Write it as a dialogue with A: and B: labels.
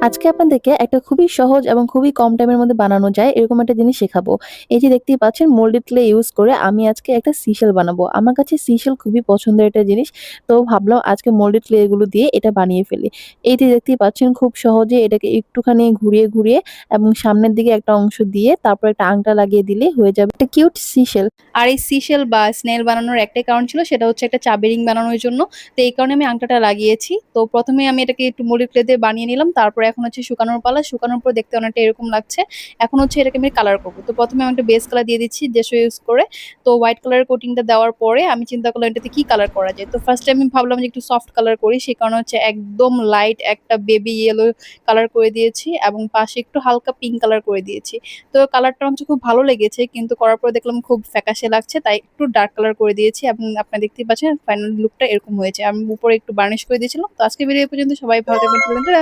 A: আজকে আপনাদেরকে একটা খুবই সহজ এবং খুবই কম টাইমের মধ্যে বানানো যায় এরকম একটা জিনিস শেখাবো। এই যে দেখতেই পাচ্ছেন মোল্ডেড ক্লে ইউজ করে আমি আজকে একটা সিশেল বানাবো। আমার কাছে সিশেল খুবই পছন্দের একটা জিনিস। তো ভাবলাম আজকে মোল্ডেড ক্লে গুলো দিয়ে এটা বানিয়ে ফেলি। এই যে দেখতেই পাচ্ছেন খুব সহজে এটাকে একটুখানি ঘুরিয়ে এবং সামনের দিকে একটা অংশ দিয়ে তারপর একটা আংটা লাগিয়ে দিলে হয়ে যাবে একটা কিউট সিশেল।
B: আর এই সিশেল বা স্নেল বানানোর একটাই কারণ ছিল, সেটা হচ্ছে একটা চাবি রিং বানানোর জন্য। তো এই কারণে আমি আংটাটা লাগিয়েছি। তো প্রথমে আমি এটাকে একটু মুড়ি ক্লে দিয়ে বানিয়ে নিলাম, তারপরে এখন হচ্ছে শুকানোর পালা। শুকানোর পর দেখতে অনেকটা এরকম লাগছে। এখন হচ্ছে এটাকে আমি কালার করবো। তো প্রথমে আমি একটা বেস কালার দিয়ে দিচ্ছি দেশো ইউজ করে। তো হোয়াইট কালারের কোটিংটা দেওয়ার পরে আমি চিন্তা করলাম এটাতে কি কালার করা যায়। তো ফার্স্টে আমি ভাবলাম যে একটু সফট কালার করি, সেই কারণে হচ্ছে একদম লাইট একটা বেবি ইয়েলো কালার করে দিয়েছি এবং পাশে একটু হালকা পিঙ্ক কালার করে দিয়েছি। তো কালারটা আমার কাছে খুব ভালো লেগেছে, কিন্তু করার পর দেখলাম খুব ফ্যাকাশে লাগছে, তাই একটু ডার্ক কালার করে দিয়েছি এবং আপনারা দেখতেই পাচ্ছেন ফাইনাল লুকটা এরকম হয়েছে। আমি উপরে একটু বার্নিশ করে দিয়েছিলাম। তো আজকে ভিডিও পর্যন্ত, সবাই ভালো থাকবেন।